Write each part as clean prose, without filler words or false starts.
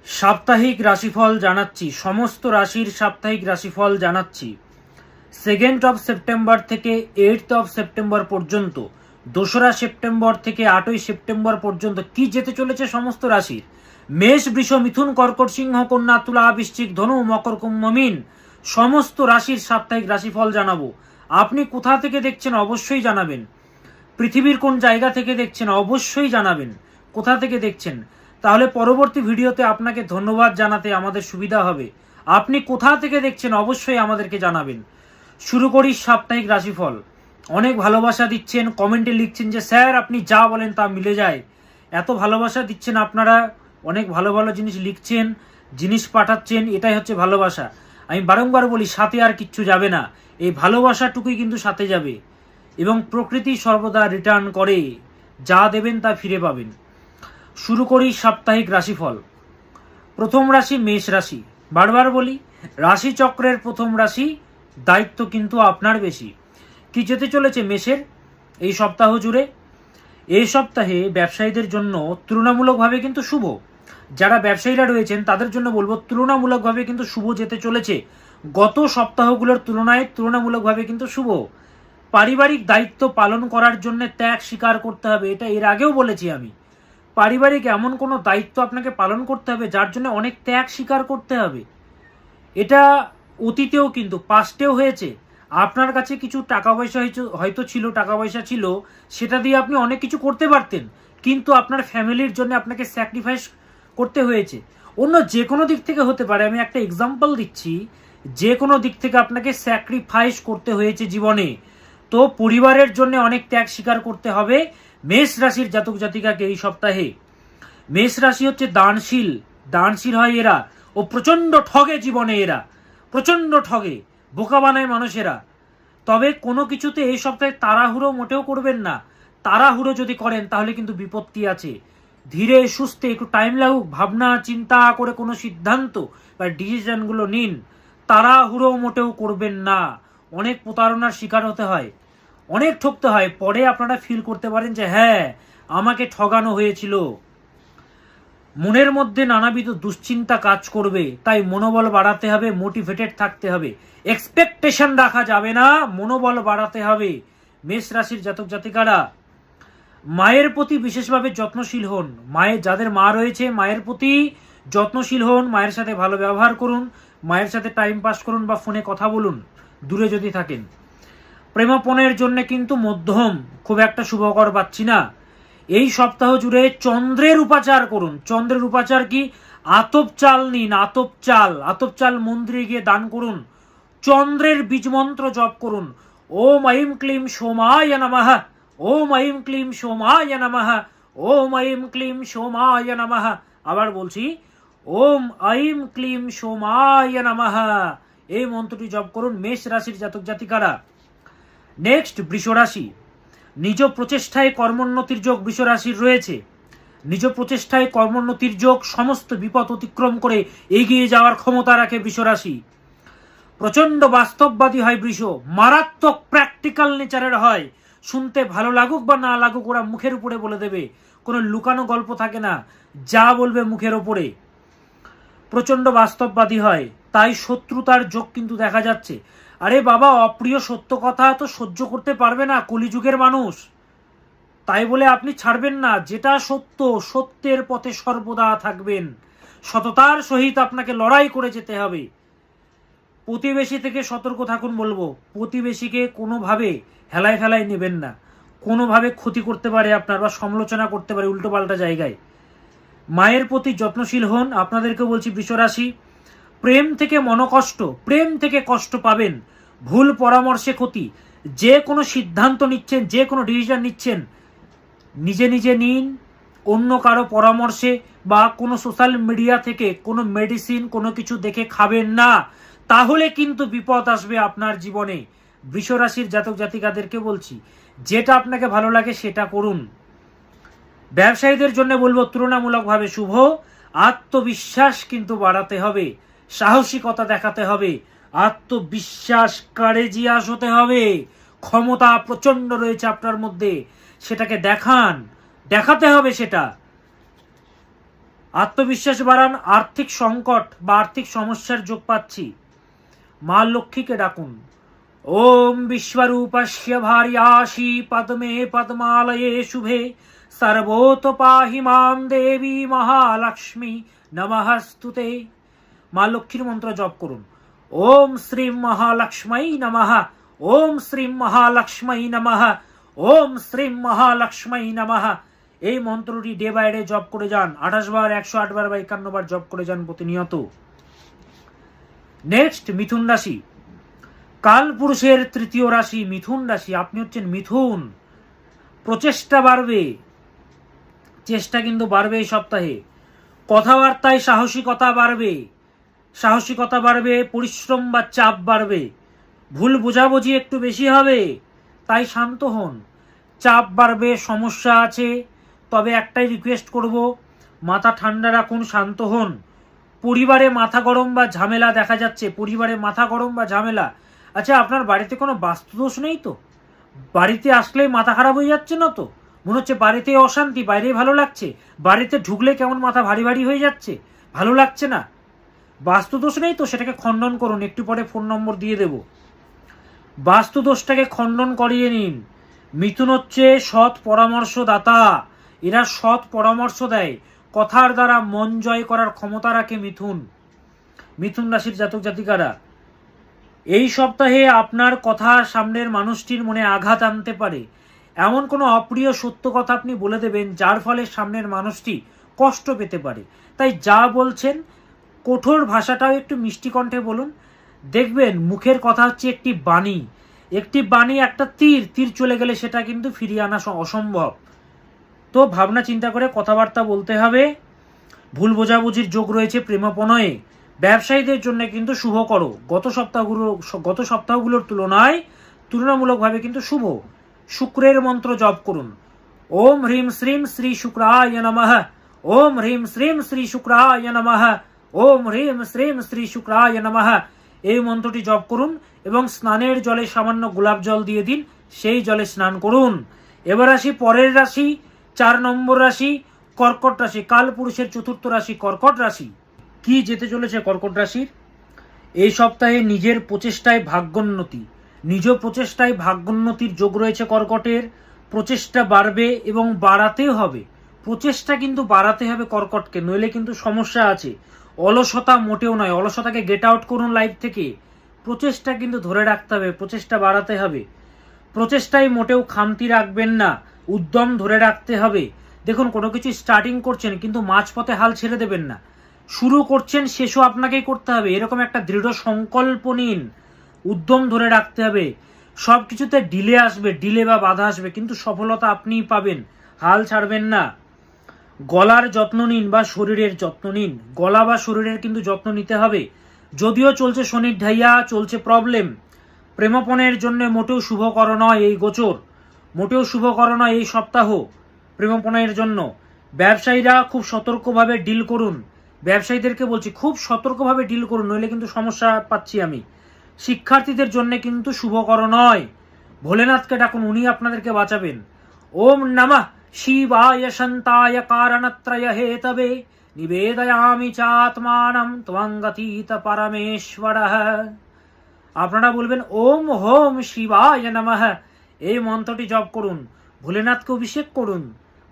সাপ্তাহিক রাশিফল জানাচ্ছি, সমস্ত রাশির সাপ্তাহিক রাশিফল জানাচ্ছি। 2 সেপ্টেম্বর থেকে 8 সেপ্টেম্বর পর্যন্ত, 2রা সেপ্টেম্বর থেকে 8ই সেপ্টেম্বর পর্যন্ত কি যেতে চলেছে সমস্ত রাশির। মেষ, বৃষ, মিথুন, কর্কট, সিংহ, কন্যা, তুলা, বৃশ্চিক, ধনু, মকর, কুম্ভ, মীন সমস্ত রাশির সাপ্তাহিক রাশিফল জানাবো। আপনি কোথা থেকে দেখছেন অবশ্যই জানাবেন। পৃথিবীর কোন জায়গা থেকে দেখছেন অবশ্যই জানাবেন। কোথা থেকে দেখছেন, তাহলে পরবর্তী ভিডিওতে আপনাকে ধন্যবাদ জানাতে আমাদের সুবিধা হবে। আপনি কোথা থেকে দেখছেন অবশ্যই আমাদেরকে জানাবেন। শুরু করি সাপ্তাহিক রাশিফল। অনেক ভালোবাসা দিচ্ছেন, কমেন্টে লিখছেন যে স্যার আপনি যা বলেন তা মিলে যায়। এত ভালোবাসা দিচ্ছেন আপনারা, অনেক ভালো ভালো জিনিস লিখছেন, জিনিস পাঠাচ্ছেন, এটাই হচ্ছে ভালোবাসা। আমি বারংবার বলি সাথে আর কিচ্ছু যাবে না, এই ভালোবাসাটুকুই কিন্তু সাথে যাবে। এবং প্রকৃতি সর্বদা রিটার্ন করে, যা দেবেন তা ফিরে পাবেন। শুরু করি সাপ্তাহিক রাশিফল। প্রথম রাশি মেষ রাশি। বারবার বলি রাশিচক্রের প্রথম রাশি, দায়িত্ব কিন্তু আপনার বেশি। কি যেতে চলেছে মেষের এই সপ্তাহ জুড়ে? এই সপ্তাহে ব্যবসায়ীদের জন্য তুলনামূলকভাবে কিন্তু শুভ। যারা ব্যবসায়ীরা রয়েছেন তাদের জন্য বলবো তুলনামূলকভাবে কিন্তু শুভ যেতে চলেছে। গত সপ্তাহগুলোর তুলনায় তুলনামূলকভাবে কিন্তু শুভ। পারিবারিক দায়িত্ব পালন করার জন্য ত্যাগ স্বীকার করতে হবে, এটা এর আগেও বলেছি আমি। পারিবারিক এমন কোনো দায়িত্ব আপনাকে পালন করতে হবে যার জন্য অনেক ত্যাগ স্বীকার করতে হবে। এটা অতীতেও কিন্তু পাস্টেও হয়েছে। আপনার কাছে কিছু টাকা পয়সা হয়তো ছিল, টাকা পয়সা ছিল, সেটা দিয়ে আপনি অনেক কিছু করতে পারতেন, কিন্তু আপনার ফ্যামিলির জন্য আপনাকে স্যাক্রিফাইস করতে হয়েছে। অন্য যে কোনো দিক থেকে হতে পারে, আমি একটা এক্সাম্পল দিচ্ছি, যে কোনো দিক থেকে আপনাকে স্যাক্রিফাইস করতে হয়েছে জীবনে। তো পরিবারের জন্য অনেক ত্যাগ স্বীকার করতে হবে মেষ রাশির জাতক জাতিকাকে এই সপ্তাহে। মেষ রাশি হচ্ছে দানশীল, দানশীল হয় এরা, ও প্রচন্ড ঠগে জীবনে, এরা প্রচন্ড ঠগে, বোকা বানায় মানুষেরা। তবে কোনো কিছুতে এই সপ্তাহে তাড়াহুড়ো মোটেও করবেন না। তাড়াহুড়ো যদি করেন তাহলে কিন্তু বিপত্তি আছে। ধীরে সুস্থে একটু টাইম লাগুক, ভাবনা চিন্তা করে কোনো সিদ্ধান্ত বা ডিসিশনগুলো নিন। তাড়াহুড়ো মোটেও করবেন না। অনেক প্রতারণার শিকার হতে হয়, অনেক ঠকতে হয়, পরে আপনারা ফিল করতে পারেন যে হ্যাঁ আমাকে ঠগানো হয়েছিল। মনের মধ্যে নানাবিধ দুশ্চিন্তা কাজ করবে, তাই মনোবল বাড়াতে হবে, মোটিভেটেড থাকতে হবে, এক্সপেকটেশন রাখা যাবে না, মনোবল বাড়াতে হবে। মেষ রাশির জাতক জাতিকারা মায়ের প্রতি বিশেষভাবে যত্নশীল হন। মায়ের, যাদের মা রয়েছে মায়ের প্রতি যত্নশীল হন, মায়ের সাথে ভালো ব্যবহার করুন, মায়ের সাথে টাইম পাস করুন বা ফোনে কথা বলুন দূরে যদি থাকেন। প্রেমাপণের জন্য কিন্তু মধ্যম, খুব একটা শুভকর পাচ্ছি না। এই সপ্তাহ জুড়ে চন্দ্রের উপাচার করুন। চন্দ্রের উপাচার কি? আতপ চাল নিন, আতপ চাল, আতপ চাল মন্দিরে গিয়ে দান করুন। চন্দ্রের বীজ মন্ত্র জপ করুন। ওম আইম ক্লিম সোমায় নমঃ, ওম আইম ক্লিম সোমায় নমঃ, ওম আইম ক্লিম সোমায় নমঃ। আবার বলছি, ওম আইম ক্লিম সোমায় নমঃ। এই মন্ত্রটি জপ করুন মেষ রাশির জাতক জাতিকারা। নেক্সট বৃষ রাশি। নিজ প্রচেষ্টায় কর্মোন্নতির যোগ বৃষ রাশির রয়েছে। নিজ প্রচেষ্টায় কর্মোন্নতির যোগ, সমস্ত বিপদ অতিক্রম করে এগিয়ে যাওয়ার ক্ষমতা রাখে বৃষ রাশি। প্রচন্ড বাস্তববাদী হয় বৃষ, মারাত্মক প্র্যাকটিক্যাল নেচারের হয়। শুনতে ভালো লাগুক বা না লাগুক ওরা মুখের উপরে বলে দেবে, কোনো লুকানো গল্প থাকে না, যা বলবে মুখের ওপরে। প্রচন্ড বাস্তববাদী হয়, তাই শত্রুতার যোগ কিন্তু দেখা যাচ্ছে। আরে বাবা, অপ্রিয় সত্য কথা তো সহ্য করতে পারবে না কলিযুগের মানুষ, তাই বলে আপনি ছাড়বেন না। যেটা সত্য, সত্যের পথে সর্বদা থাকবেন, সততার সহিত আপনাকে লড়াই করে যেতে হবে। প্রতিবেশী থেকে সতর্ক থাকুন বলবো। প্রতিবেশীকে কোনোভাবে হেলায় ফেলায় নেবেন না, কোনোভাবে ক্ষতি করতে পারে আপনার বা সমালোচনা করতে পারে উল্টোপাল্টা জায়গায়। মায়ের প্রতি যত্নশীল হন। আপনাদেরকে বলছি বৃষ রাশি, প্রেম থেকে মনোকষ্ট, প্রেম থেকে কষ্ট পাবেন, ভুল পরামর্শে ক্ষতি। যে কোনো সিদ্ধান্ত নিচ্ছেন, যে কোনো ডিসিশন নিচ্ছেন, নিজে নিজে নিন, অন্য কারো পরামর্শে বা কোনো সোশ্যাল মিডিয়া থেকে কোনো মেডিসিন কোনো কিছু দেখে খাবেন না, তাহলে কিন্তু বিপদ আসবে আপনার জীবনে। বৃষ রাশির জাতক জাতিকাদেরকে বলছি, যেটা আপনাকে ভালো লাগে সেটা করুন। ব্যবসায়ীদের জন্য বলবো তুলনামূলকভাবে শুভ। আত্মবিশ্বাস কিন্তু বাড়াতে হবে, সাহসিকতা দেখাতে হবে, আত্মবিশ্বাস, কারেজিয়াস হতে হবে। ক্ষমতা প্রচন্ড রয়েছে আপনার মধ্যে, সেটাকে দেখান, দেখাতে হবে সেটা। আত্মবিশ্বাস বাড়ান। আর্থিক সংকট বা আর্থিক সমস্যার যোগ পাচ্ছি। মা লক্ষ্মীকে ডাকুন। ওম বিশ্বরূপস্য ভার্যাসি পদ্মে পদ্মালয়ে শুভে সর্বোত পাহি মাম দেবী মহালক্ষ্মী নমঃস্তুতে। মা লক্ষ্মীর মন্ত্র জপ করুন। ওম শ্রীম মহালক্ষ্মী নমঃ, ওম শ্রীম মহালক্ষ্মী নমঃ, ওম শ্রীম মহালক্ষ্মী নমঃ। এই মন্ত্রটি ডে বাই ডে জপ করে যান। 28 বার, 108 বার বা 51 বার জপ করে যান প্রতিনিয়ত। নেক্সট, মিথুন রাশি। কাল পুরুষের তৃতীয় রাশি মিথুন রাশি। আপনি হচ্ছেন মিথুন। প্রচেষ্টা বাড়বে, চেষ্টা কিন্তু বাড়বে এই সপ্তাহে। কথাবার্তায় সাহসিকতা বাড়বে, সাহসিকতা বাড়বে। পরিশ্রম বা চাপ বাড়বে। ভুল বোঝাবুঝি একটু বেশি হবে, তাই শান্ত হন। চাপ বাড়বে, সমস্যা আছে, তবে একটাই রিকোয়েস্ট করব, মাথা ঠান্ডা রাখুন, শান্ত হন। পরিবারে মাথা গরম বা ঝামেলা দেখা যাচ্ছে, পরিবারে মাথা গরম বা ঝামেলা। আচ্ছা, আপনার বাড়িতে কোনো বাস্তুদোষ নেই তো? বাড়িতে আসলেই মাথা খারাপ হয়ে যাচ্ছে না তো? মনে হচ্ছে বাড়িতে অশান্তি, বাইরে ভালো লাগছে, বাড়িতে ঢুকলে কেমন মাথা ভারী ভারী হয়ে যাচ্ছে, ভালো লাগছে না? বাস্তুদোষ নেই তো? সেটাকে খণ্ডন করুন। একটু পরে ফোন নম্বর দিয়ে দেব। বাস্তুদোষটাকে খণ্ডন করিয়ে নিন। মিথুন হচ্ছে সৎ পরামর্শদাতা। এরা সৎ পরামর্শ দেয়, কথার দ্বারা মন জয় করার ক্ষমতা রাখে মিথুন। মিথুন রাশির জাতক জাতিকারা, এই সপ্তাহে আপনার কথা সামনের মানুষটির মনে আঘাত আনতে পারে। এমন কোনো অপ্রিয় সত্য কথা আপনি বলে দেবেন যার ফলে সামনের মানুষটি কষ্ট পেতে পারে। তাই যা বলছেন কঠোর ভাষাটাও একটু মিষ্টি কণ্ঠে বলুন। দেখবেন মুখের কথা হচ্ছে একটি বাণী, একটি বাণী একটা তীর, তীর চলে গেলে সেটা কিন্তু ফিরিয়ে আনা অসম্ভব। তো ভাবনা চিন্তা করে কথাবার্তা বলতে হবে। ভুল বোঝাবুঝির যোগ রয়েছে প্রেমপণয়ে। ব্যবসায়ীদের জন্য কিন্তু শুভ করো। গত সপ্তাহগুলোর তুলনামূলকভাবে কিন্তু শুভ। শুক্রের মন্ত্র জপ করুন। ওম হ্রিম শ্রীম শ্রী শুক্রায় নমঃ, ওম হ্রিম শ্রীম শ্রী শুক্রায় নমঃ, ওম হ্রিম শ্রীম শ্রী শুক্রায় নমঃ। এই মন্ত্রটি জপ করুন এবং স্নানের জলে সামান্য গোলাপ জল দিয়ে দিন, সেই জলে স্নান করুন। এবার আসি পরের রাশি, 4 নম্বর রাশি কর্কট রাশি। কাল পুরুষের চতুর্থ রাশি কর্কট রাশি। কি যেতে চলেছে কর্কট রাশির? এই সপ্তাহে নিজের প্রচেষ্টায় ভাগ্যোন্নতি, নিজ প্রচেষ্টায় ভাগ্যোন্নতির যোগ রয়েছে কর্কটের। প্রচেষ্টা বাড়বে এবং বাড়াতে হবে। প্রচেষ্টা কিন্তু বাড়াতে হবে কর্কটকে, নইলে কিন্তু সমস্যা আছে। অলসতা মোটেও নয়, অলসতাকে গেট আউট করুন লাইফ থেকে। প্রচেষ্টা কিন্তু ধরে রাখতে হবে, প্রচেষ্টা বাড়াতে হবে। প্রচেষ্টায় মোটেও খামতি রাখবেন না, উদ্যম ধরে রাখতে হবে। দেখুন, কোনো কিছু স্টার্টিং করছেন কিন্তু মাঝপথে হাল ছেড়ে দেবেন না। শুরু করছেন, শেষও আপনাকেই করতে হবে, এরকম একটা দৃঢ় সংকল্প নিন। উদ্যম ধরে রাখতে হবে। সব কিছুতে ডিলে আসবে, ডিলে বা বাধা আসবে, কিন্তু সফলতা আপনিই পাবেন। হাল ছাড়বেন না। গলার যত্ন নিন বা শরীরের যত্ন নিন। গলা বা শরীরের কিন্তু যত্ন নিতে হবে। যদিও চলছে শনির ঢাইয়া, চলছে প্রবলেম। প্রেমপণের জন্য মোটেও শুভকর নয় এই গোচর, মোটেও শুভকর নয় এই সপ্তাহ প্রেমপণের জন্য। ব্যবসায়ীরা খুব সতর্কভাবে ডিল করুন। ব্যবসায়ীদেরকে বলছি, খুব সতর্কভাবে ডিল করুন, নইলে কিন্তু সমস্যা পাচ্ছি আমি। শিক্ষার্থীদের জন্য কিন্তু শুভকর নয়। ভোলেনাথকে ডাকুন, উনি আপনাদেরকে বাঁচাবেন। ওম নমঃ শিবায় শান্তায় কারণত্রয় হেতবে নিবেদয়ামি চাত্মানম ত্বঙ্গতীত পরমেশ্বরঃ। আপনারা বলবেন ওম হোম শিবায় নমঃ। এই মন্ত্রটি জপ করুন। ভোলেনাথকে অভিষেক করুন,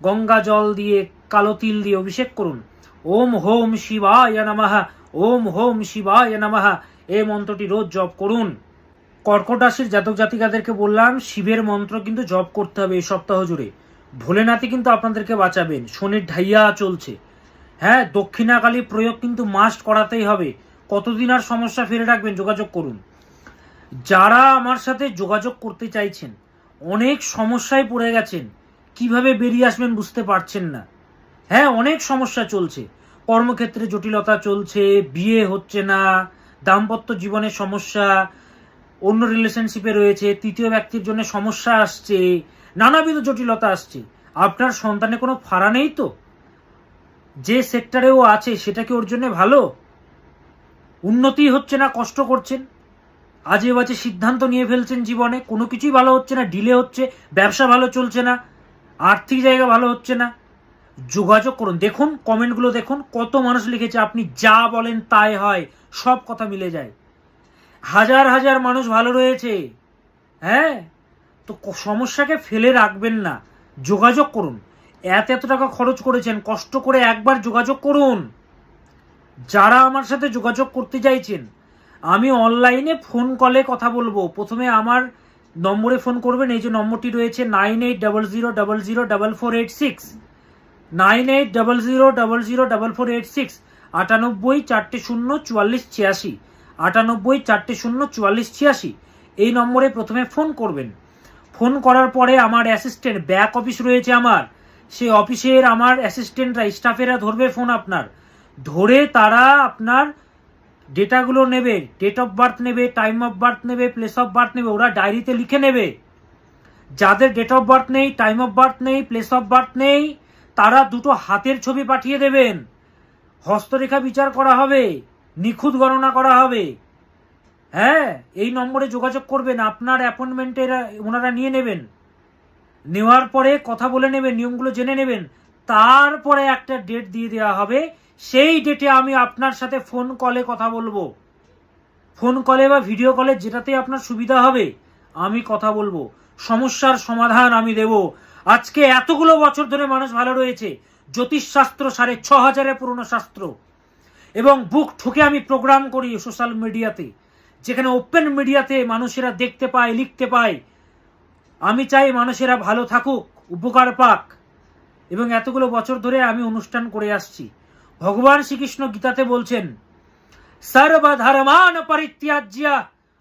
গঙ্গা জল দিয়ে, কালো তিল দিয়ে অভিষেক করুন। ওম হোম শিবায় নমঃ, ওম হোম শিবায় নমঃ। এই মন্ত্রটি রোজ জপ করুন। কর্কট রাশির জাতক জাতিকাদেরকে বললাম, শিবের মন্ত্র কিন্তু জপ করতে হবে এই সপ্তাহ জুড়ে। ভোলেনাথই কিন্তু আপনাদেরকে বাঁচাবেন। শনির ঢাইয়া চলছে, হ্যাঁ, দক্ষিণাকালী প্রয়োগ কিন্তু মাস্ট করাতেই হবে। কতদিন আর সমস্যা ফেলে রাখবেন? যোগাযোগ করুন। যারা আমার সাথে যোগাযোগ করতে চাইছেন, অনেক সমস্যায় পড়ে গেছেন, কিভাবে বেরিয়ে আসবেন বুঝতে পারছেন না। হ্যাঁ, অনেক সমস্যা চলছে, কর্মক্ষেত্রে জটিলতা চলছে, বিয়ে হচ্ছে না, দাম্পত্য জীবনে সমস্যা, অন্য রিলেশনশিপে রয়েছে, তৃতীয় ব্যক্তির জন্য সমস্যা আসছে, নানাবিধ জটিলতা আসছে। আপনার সন্তানে কোনো ফাড়া নেই তো? যে সেক্টরে ও আছে সেটা কি ওর জন্য ভালো? উন্নতি হচ্ছে না, কষ্ট করছেন, আজে বাজে সিদ্ধান্ত নিয়ে ফেলছেন জীবনে, কোনো কিছুই ভালো হচ্ছে না, ডিলে হচ্ছে, ব্যবসা ভালো চলছে না, আর্থিক জায়গা ভালো হচ্ছে না, যোগাযোগ করুন। দেখুন কমেন্টগুলো দেখুন, কত মানুষ লিখেছে আপনি যা বলেন তাই হয়, সব কথা মিলে যায়। হাজার হাজার মানুষ ভালো রয়েছে। হ্যাঁ, তো সমস্যাকে ফেলে রাখবেন না, যোগাযোগ করুন। এত টাকা খরচ করেছেন, কষ্ট করে একবার যোগাযোগ করুন। যারা আমার সাথে যোগাযোগ করতে চাইছেন, আমি অনলাইনে ফোন কলে কথা বলবো। প্রথমে আমার নম্বরে ফোন করবেন, এই যে নম্বরটি রয়েছে 9800004486, 9800004486, 98404486, 98404486। এই নম্বরে প্রথমে ফোন করবেন। ফোন করার পরে আমার অ্যাসিস্ট্যান্ট, ব্যাক অফিস রয়েছে আমার, সেই অফিসের আমার অ্যাসিস্ট্যান্টরা, স্টাফেরা ধরবে ফোন আপনার, ধরে তারা আপনার ডেটাগুলো নেবে, ডেট অফ বার্থ নেবে, টাইম অফ বার্থ নেবে, প্লেস অফ বার্থ নেবে, ওরা ডায়েরিতে লিখে নেবে। যাদের ডেট অফ বার্থ নেই, টাইম অফ বার্থ নেই, প্লেস অফ বার্থ নেই, তারা দুটো হাতের ছবি পাঠিয়ে দেবেন। হস্তরেখা বিচার করা হবে, নিখুঁত গণনা করা হবে। হ্যাঁ, এই নম্বরে যোগাযোগ করবেন, আপনার অ্যাপয়েন্টমেন্টে ওনারা নিয়ে নেবেন। নেওয়ার পরে কথা বলে নেবেন, নিয়মগুলো জেনে নেবেন, তারপরে একটা ডেট দিয়ে দেওয়া হবে। সেই ডেটে আমি আপনার সাথে ফোন কলে কথা বলবো। ফোন কলে বা ভিডিও কলে, যেটাতে আপনার সুবিধা হবে আমি কথা বলবো, সমস্যার সমাধান আমি দেব। আজকে এতগুলো বছর ধরে মানুষ ভালো রয়েছে। জ্যোতিষশাস্ত্র 6500 পুরনো শাস্ত্র, এবং বুক ঠুকে আমি প্রোগ্রাম করি সোশ্যাল মিডিয়াতে, যেখানে ওপেন মিডিয়াতে মানুষেরা দেখতে পায়, লিখতে পায়। আমি চাই মানুষেরা ভালো থাকুক, উপকার পাক, এবং এতগুলো বছর ধরে আমি অনুষ্ঠান করে আসছি। ভগবান শ্রীকৃষ্ণ গীতাতে বলছেন, সর্বধর্মান পরিত্যাজ্য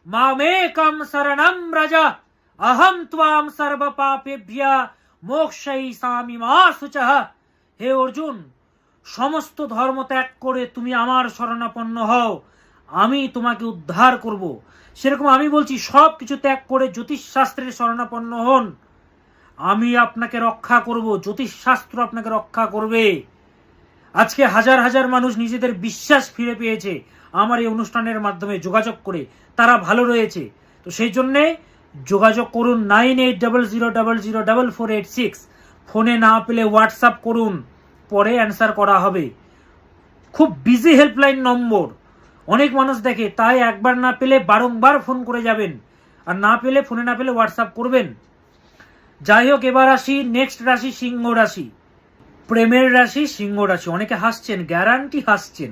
মামেকম শরণম ব্রজ অহম ত্বাম সর্ব পাপেভ্যঃ মোক্ষয়িষ্যামি মা শুচঃ। হে অর্জুন, সমস্ত ধর্ম ত্যাগ করে তুমি আমার শরণাপন্ন হও, আমি তোমাকে উদ্ধার করব। সেরকম আমি বলছি, সব কিছু ত্যাগ করে জ্যোতিষশাস্ত্রের শরণাপন্ন হন, আমি আপনাকে রক্ষা করব, জ্যোতিষশাস্ত্র আপনাকে রক্ষা করবে। আজকে হাজার হাজার মানুষ নিজেদের বিশ্বাস ফিরে পেয়েছে আমার এই অনুষ্ঠানের মাধ্যমে যোগাযোগ করে, তারা ভালো রয়েছে। তো সেই জন্যে যোগাযোগ করুন 9800004486। ফোনে না পেলে হোয়াটসঅ্যাপ করুন, পরে অ্যান্সার করা হবে। খুব বিজি হেল্পলাইন নম্বর, অনেক মানুষ দেখে, তাই একবার না পেলে বারংবার ফোন করে যাবেন, আর না পেলে, ফোনে না পেলে হোয়াটসঅ্যাপ করবেন। যাই হোক, এবার আসি নেক্সট রাশি, সিংহ রাশি। প্রেমের রাশি সিংহ রাশি। অনেকে হাসছেন, গ্যারান্টি হাসছেন।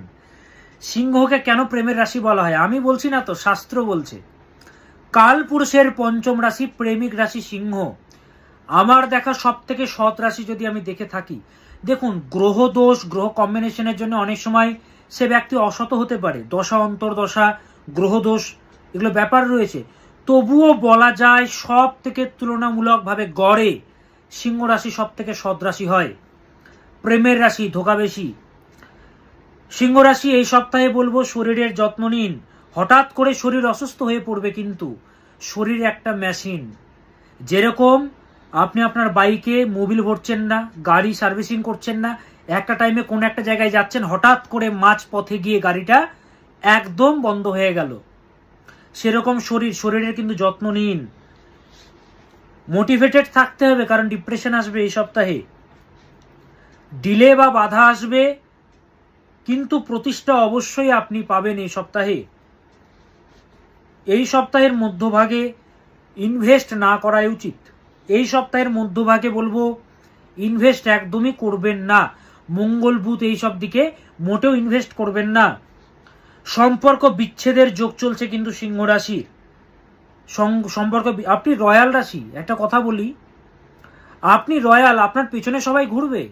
সিংহকে কেন প্রেমের রাশি বলা হয় আমি বলছি না তো, শাস্ত্র বলছে। কালপুরুষের পঞ্চম রাশি প্রেমিক রাশি সিংহ। আমার দেখা সব থেকে সৎ রাশি যদি আমি দেখে থাকি, দেখুন গ্রহ দোষ, গ্রহ কম্বিনেশনের জন্য অনেক সময় সে ব্যক্তি অসৎ হতে পারে, দশা অন্তর্দশা, গ্রহ দোষ, এগুলো ব্যাপার রয়েছে। তবুও বলা যায় সব থেকে তুলনামূলকভাবে গড়ে সিংহ রাশি সব থেকে সৎ রাশি হয়। প্রেমের রাশি, ধোঁকা বেশি। সিংহ রাশি এই সপ্তাহে বলবো শরীরের যত্ন নিন। হঠাৎ করে শরীর অসুস্থ হয়ে পড়বে, কিন্তু শরীর একটা মেশিন। যেরকম আপনি আপনার বাইকে মোবিল ভরছেন না, গাড়ি সার্ভিসিং করছেন না, একটা টাইমে কোন একটা জায়গায় যাচ্ছেন, হঠাৎ করে মাঝ পথে গিয়ে গাড়িটা একদম বন্ধ হয়ে গেল, সেরকম শরীরের কিন্তু যত্ন নিন। মোটিভেটেড থাকতে হবে, কারণ ডিপ্রেশন আসবে এই সপ্তাহে, ডিলে বা বাধা আসবে, কিন্তু প্রতিষ্ঠা অবশ্যই আপনি পাবেন এই সপ্তাহে। এই সপ্তাহের মধ্যভাগে ইনভেস্ট না করাই উচিত। এই সপ্তাহের মধ্যভাগে বলবো ইনভেস্ট একদমই করবেন না। মঙ্গল বুধ এইসব দিকে মোটেও ইনভেস্ট করবেন না। সম্পর্ক বিচ্ছেদের যোগ চলছে কিন্তু সিংহ রাশির। সম্পর্ক, আপনি রয়্যাল রাশি। একটা কথা বলি, আপনি রয়্যাল, আপনার পেছনে সবাই ঘুরবে।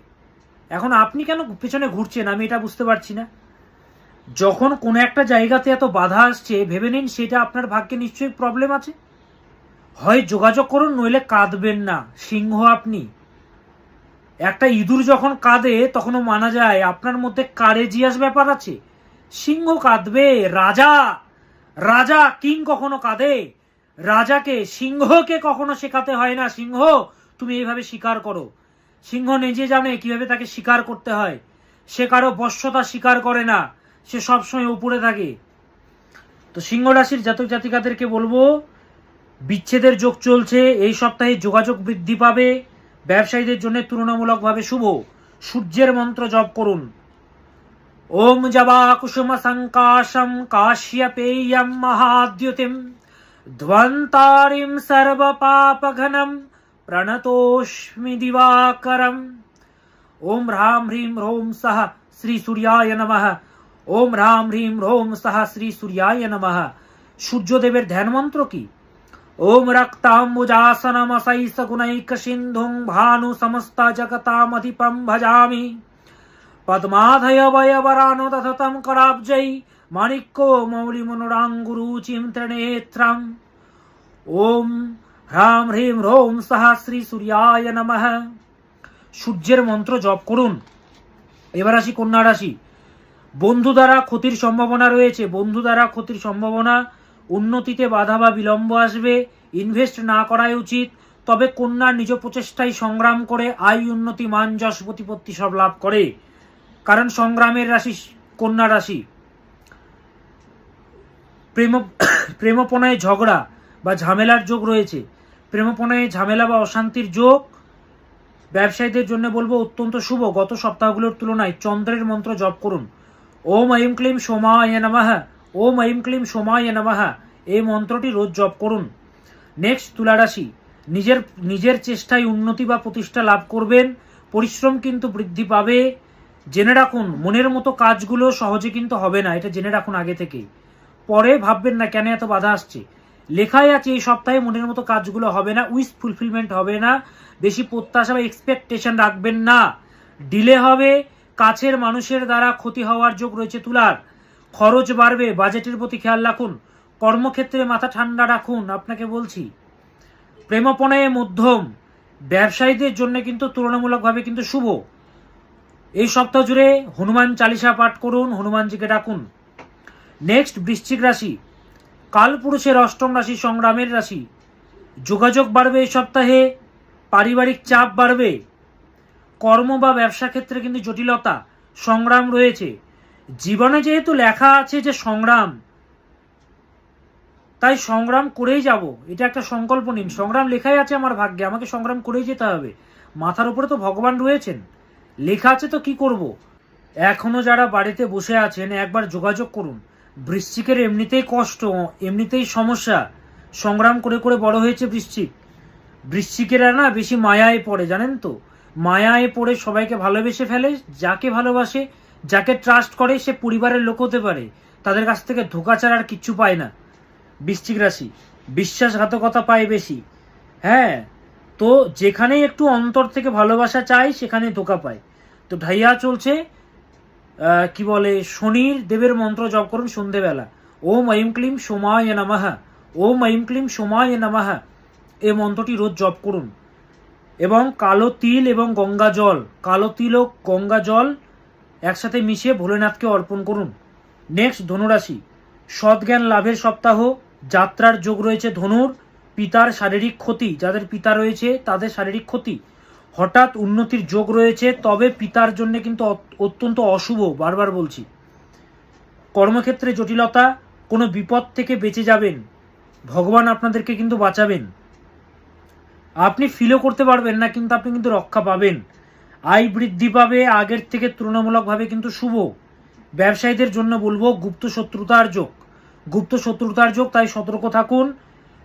এখন আপনি কেন পেছনে ঘুরছেন আমি এটা বুঝতে পারছি না। যখন কোনো একটা জায়গাতে এত বাধা আসছে, ভেবে নিন সেটা আপনার ভাগ্যে নিশ্চয়ই প্রবলেম আছে। হয় যোগাযোগ করুন, নইলে কাঁদবেন না। সিংহ আপনি। একটা ইঁদুর যখন কাঁদে তখনও মানা যায়, আপনার মধ্যে কারেজিয়াস ব্যাপার আছে। সিংহ কাঁদবে। রাজা রাজা কিং কখনো কাঁদে। রাজাকে, সিংহকে কখনো শেখাতে হয় না সিংহ তুমি এইভাবে শিকার করো। সিংহ নিজে জানে কিভাবে তাকে শিকার করতে হয়। সে কারো বশ্যতা স্বীকার করে না, সে সবসময় উপরে থাকে। তো সিংহ রাশির জাতক জাতিকাদেরকে বলবো, বিচ্ছেদের যোগ চলছে এই সপ্তাহে, যোগাযোগ বৃদ্ধি পাবে। ব্যবসায়ীদের জন্য তুলনামূলকভাবে শুভ। সূর্যের মন্ত্র জপ করুন। ওম জবা কুসুম সংকাশম কাশ্যপেয়ম মহাদ্যুতিম ধ্বন্তারিম সর্ব পাপঘনম প্রণতোস্মি দিবাকরম। ওম হ্রাম হ্রিম হ্রৌম সহ শ্রী সূর্যায় নমঃ। ওম হ্রাম হ্রিম হ্রৌম সহ শ্রী সূর্যায় নমঃ। সূর্যদেবের ধ্যান মন্ত্র কি? ওম রক্তাম্বুজাসনমশৈষ গুণৈক সিন্ধুং ভানু সমস্ত জগতামধিপম ভজামি পদ্মাধয় বয়বরানো তথতম করাব্জৈ মাণিক্য মৌলি মনোরাঙ্গুরুচিম ত্রিনেত্রম। ওম হ্রাম হ্রিম হ্রৌম সহ শ্রী সূর্যায় নমঃ। সূর্যের মন্ত্র জপ করুন। এবার আসি কন্যা রাশি। বন্ধু দ্বারা ক্ষতির সম্ভাবনা রয়েছে। বন্ধু দ্বারা ক্ষতির সম্ভাবনা, উন্নতিতে বাধা বা বিলম্ব আসবে। ইনভেস্ট না করাই উচিত। তবে কন্যার নিজ প্রচেষ্টায় সংগ্রাম করে আয় উন্নতি মান যশ প্রতিপত্তি সব লাভ করে, কারণ সংগ্রামের রাশি কন্যা রাশি। প্রেমপনায় ঝগড়া বা ঝামেলার যোগ রয়েছে। প্রেমপনায় ঝামেলা বা অশান্তির যোগ। ব্যবসায়ীদের জন্য বলবো অত্যন্ত শুভ। গত সপ্তাহগুলোর তুলনায় চন্দ্রের মন্ত্র জপ করুন। ওম ঐম ক্লিম সোমায় নমঃ। ওম ঐম ক্লিম সোমায় নমঃ। এই মন্ত্রটি রোজ জপ করুন। নেক্সট তুলা রাশি। নিজের চেষ্টায় উন্নতি বা প্রতিষ্ঠা লাভ করবেন। পরিশ্রম কিন্তু বৃদ্ধি পাবে। জেনে রাখুন, মনের মতো কাজগুলো সহজে কিন্তু হবে না, এটা জেনে রাখুন আগে থেকে। পরে ভাববেন না কেন এত বাধা আসছে। লেখাই আছে এই সপ্তাহে মনের মতো কাজগুলো হবে না, উইশ ফুলফিলমেন্ট হবে না। বেশি প্রত্যাশা বা এক্সপেকটেশন রাখবেন না, ডিলে হবে। কাছের মানুষের দ্বারা ক্ষতি হওয়ার যোগ রয়েছে তুলার। খরচ বাড়বে, বাজেটের প্রতি খেয়াল রাখুন। কর্মক্ষেত্রে মাথা ঠান্ডা রাখুন, আপনাকে বলছি। প্রেমপনায় মধ্যম। ব্যবসায়ীদের জন্য কিন্তু তুলনামূলকভাবে কিন্তু শুভ। এই সপ্তাহ জুড়ে হনুমান চালিসা পাঠ করুন, হনুমানজিকে ডাকুন। নেক্সট বৃশ্চিক রাশি। কালপুরুষের অষ্টম রাশি, সংগ্রামের রাশি। যোগাযোগ বাড়বে এই সপ্তাহে, পারিবারিক চাপ বাড়বে। কর্ম বা ব্যবসা ক্ষেত্রে কিন্তু জটিলতা, সংগ্রাম রয়েছে। জীবনে যেহেতু লেখা আছে যে সংগ্রাম, তাই সংগ্রাম করেই যাব, এটা একটা সংকল্প নিন। সংগ্রাম লেখাই আছে আমার ভাগ্যে, আমাকে সংগ্রাম করেই যেতে হবে। মাথার উপরে তো ভগবান রয়েছেন, লেখা আছে তো কি করব। এখনো যারা বাড়িতে বসে আছেন একবার যোগাযোগ করুন। বৃশ্চিকের এমনিতেই কষ্ট, এমনিতেই সমস্যা। সংগ্রাম করে করে বড় হয়েছে বৃশ্চিক। বৃশ্চিকেরা না বেশি মায়ায় পড়ে, জানেন তো। মায়ায় পড়ে সবাইকে ভালোবেসে ফেলে। যাকে ভালোবাসে, যাকে ট্রাস্ট করে, সে পরিবারের লোক হতে পারে, তাদের কাছ থেকে ধোঁকা ছাড়া আর কিচ্ছু পায় না। বৃশ্চিক রাশি বিশ্বাসঘাতকতা পায় বেশি। হ্যাঁ, তো যেখানেই একটু অন্তর থেকে ভালোবাসা চাই সেখানে ধোঁকা পায়। তো ঢাইয়া চলছে, কি বলে, শনির দেবের মন্ত্র জপ করুন সন্ধেবেলা। ওম ঐম ক্লিম সোমায় নমঃ। ওম ঐম ক্লিম সোমায় নমঃ। এই মন্ত্রটি রোজ জপ করুন। এবং কালো তিল এবং গঙ্গা জল, কালো তিল ও গঙ্গা জল একসাথে মিশিয়ে ভোলেনাথকে অর্পণ করুন। নেক্সট ধনুরাশি। সৎজ্ঞান লাভের সপ্তাহ। যাত্রার যোগ রয়েছে ধনুর। পিতার শারীরিক ক্ষতি, যাদের পিতা রয়েছে তাদের শারীরিক ক্ষতি। হঠাৎ উন্নতির যোগ রয়েছে, তবে পিতার জন্য কিন্তু অত্যন্ত অশুভ, বারবার বলছি। কর্মক্ষেত্রে জটিলতা, কোনো বিপদ থেকে বেঁচে যাবেন। ভগবান আপনাদেরকে কিন্তু বাঁচাবেন। আপনি ফিলও করতে পারবেন না, কিন্তু আপনি কিন্তু রক্ষা পাবেন। আয় বৃদ্ধি পাবে, আগের থেকে তুলনামূলকভাবে কিন্তু শুভ। ব্যবসায়ীদের জন্য বলবো গুপ্ত শত্রুতার যোগ, গুপ্ত শত্রুতার যোগ, তাই সতর্ক থাকুন।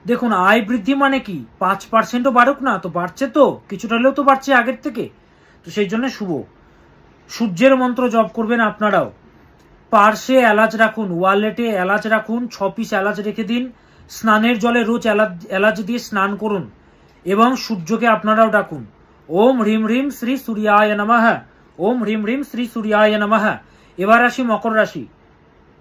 দেখুন, আয় বৃদ্ধি মানে কি, 5%ও বাড়ুক না, তো বাড়ছে, তো কিছুটা হলেও তো বাড়ছে আগের থেকে, তো সেই জন্য শুভ। সূর্যের মন্ত্র জপ করবেন আপনারাও। পার্শ্বে এলাচ রাখুন, ওয়ালেটে এলাচ রাখুন, 6 পিস এলাচ রেখে দিন। স্নানের জলে রোজ এলাচ দিয়ে স্নান করুন এবং সূর্যকে আপনারাও ডাকুন। ওম হ্রিম হ্রিম শ্রী সূর্যায় নমঃ। ওম হ্রিম হ্রিম শ্রী সূর্যায় নমঃ। এবার আসি মকর রাশি।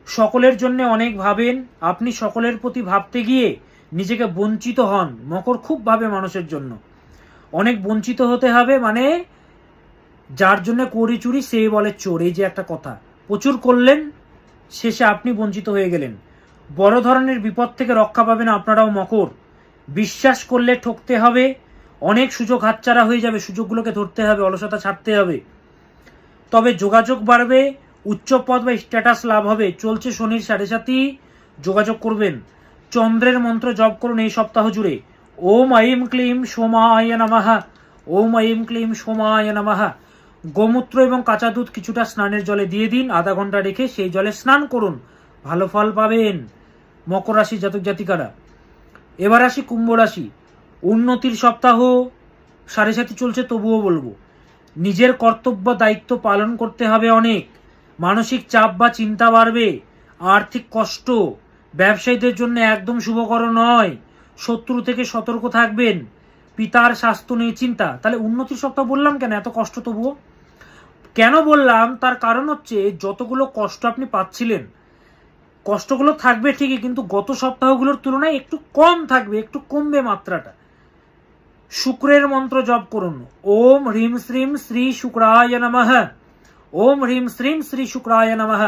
সকলের জন্য অনেক ভাবেন, আপনি সকলের প্রতি ভাবতে গিয়ে নিজেকে বঞ্চিত হন। মকর খুব ভাবে মানুষের জন্য, অনেক বঞ্চিত হতে হবে, মানে যার জন্য করি চুরি সেই বলে চোর, এই যে একটা কথা। প্রচুর করলেন, শেষে আপনি বঞ্চিত হয়ে গেলেন। বড় ধরনের বিপদ থেকে রক্ষা পাবেন আপনারাও মকর। বিশ্বাস করলে ঠকতে হবে, অনেক সুযোগ হাতছাড়া হয়ে যাবে, সুযোগগুলোকে ধরতে হবে, অলসতা ছাড়তে হবে। তবে যোগাযোগ বাড়বে, উচ্চ পদ বা স্ট্যাটাস লাভ হবে। চলছে শনির 7.5, যোগাযোগ করবেন। চন্দ্রের মন্ত্র জপ করুন এই সপ্তাহ জুড়ে। ওম ঐম ক্লিম সোমায় নমঃ। ওম ঐম ক্লিম সোমায় নমঃ। গোমূত্র এবং কাঁচা দুধ কিছুটা স্নানের জলে দিয়ে দিন, আধা ঘন্টা রেখে সেই জলে স্নান করুন, ভালো ফল পাবেন মকর রাশি জাতক জাতিকারা। এবার আসি কুম্ভ রাশি। উন্নতির সপ্তাহ, 7.5 চলছে, তবুও বলবো নিজের কর্তব্য দায়িত্ব পালন করতে হবে অনেক। মানসিক চাপ বা চিন্তা বাড়বে, আর্থিক কষ্ট ব্যবসায়ীদের জন্য একদম শুভকর নয়। শত্রু থেকে সতর্ক থাকবেন, পিতার স্বাস্থ্য নিয়ে চিন্তা। তাহলে উন্নতির সপ্তাহ বললাম কেন, এত কষ্ট তবুও কেন বললাম, তার কারণ হচ্ছে যতগুলো কষ্ট আপনি পাচ্ছিলেন, কষ্টগুলো থাকবে ঠিকই, কিন্তু গত সপ্তাহগুলোর তুলনায় একটু কম থাকবে, একটু কমবে মাত্রাটা। শুক্রের মন্ত্র জপ করুন, ওম হ্রিম শ্রীম শ্রী শুক্রায় নমঃ, ওম হ্রিম শ্রীম শ্রী শুক্রায় নমঃ।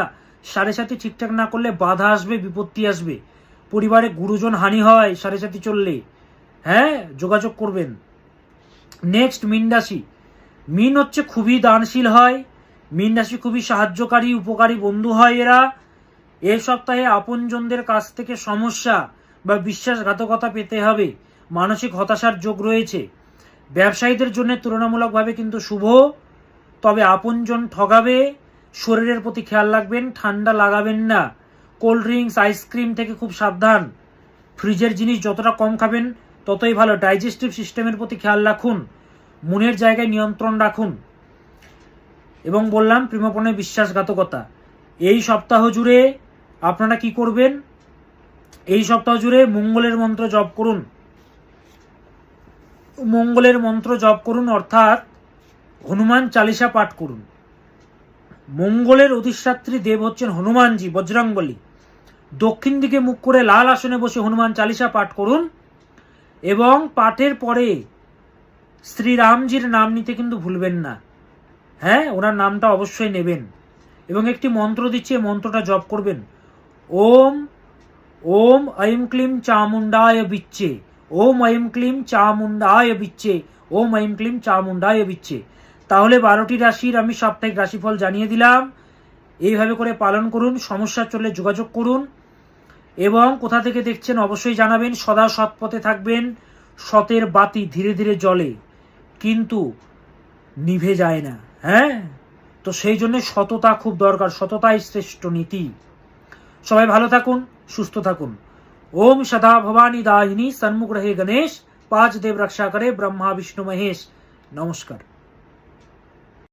7.5 ঠিকঠাক না করলে বাধা আসবে, বিপত্তি আসবে, পরিবারে গুরুজন হানি হয় 7.5 চললে। হ্যাঁ, যোগাযোগ করবেন। নেক্সট মীন রাশি। মীন হচ্ছে খুবই দানশীল হয়, মীন রাশি খুবই সাহায্যকারী উপকারী বন্ধু হয় এরা। এই সপ্তাহে আপনজনদের কাছ থেকে সমস্যা বা বিশ্বাসঘাতকতা পেতে হবে, মানসিক হতাশার যোগ রয়েছে। ব্যবসায়ীদের জন্য তুলনামূলকভাবে কিন্তু শুভ, তবে আপনজন ঠগাবে। শরীরের প্রতি খেয়াল রাখবেন, ঠান্ডা লাগাবেন না। কোল্ড ড্রিঙ্কস আইসক্রিম থেকে খুব সাবধান। ফ্রিজের জিনিস যতটা কম খাবেন ততই ভালো। ডাইজেস্টিভ সিস্টেমের প্রতি খেয়াল রাখুন, মনের জায়গায় নিয়ন্ত্রণ রাখুন। এবং বললাম প্রেমপণে বিশ্বাসঘাতকতা। এই সপ্তাহ জুড়ে আপনারা কি করবেন, এই সপ্তাহ জুড়ে মঙ্গলের মন্ত্র জপ করুন। মঙ্গলের মন্ত্র জপ করুন, অর্থাৎ হনুমান চালিসা পাঠ করুন। মঙ্গলের অধিষ্ঠাত্রী দেব হচ্ছেন হনুমানজি, বজরংবলী। দক্ষিণ দিকে মুখ করে লাল আসনে বসে হনুমান চালিসা পাঠ করুন, এবং পাঠের পরে শ্রীরামজির নাম নিতে কিন্তু ভুলবেন না। হ্যাঁ, ওনার নামটা অবশ্যই নেবেন। এবং একটি মন্ত্র দিচ্ছে, মন্ত্রটা জপ করবেন, ওম ওম ঐম ক্লিম চামুণ্ডায় বিচ্ছে, ওম ঐম ক্লিম চামুণ্ডায় বিচ্ছে, ওম ঐম ক্লিম চামুণ্ডায় বিচ্ছে। তাহলে 12টি রাশির আমি সাপ্তাহিক রাশিফল জানিয়ে দিলাম। এইভাবে করে পালন করুন। সমস্যা চললে যোগাযোগ করুন, এবং কোথা থেকে দেখছেন অবশ্যই জানাবেন। সদা সৎ পথে থাকবেন। সতের বাতি ধীরে ধীরে জ্বলে, কিন্তু নিভে যায় না। হ্যাঁ, তো সেই জন্য সততা খুব দরকার, সততাই শ্রেষ্ঠ নীতি। সবাই ভালো থাকুন, সুস্থ থাকুন। ওম সদা ভবানী দাহিনী সন্মুখ রহে গণেশ, 5 দেব রক্ষা করে ব্রহ্মা বিষ্ণু মহেশ। নমস্কার।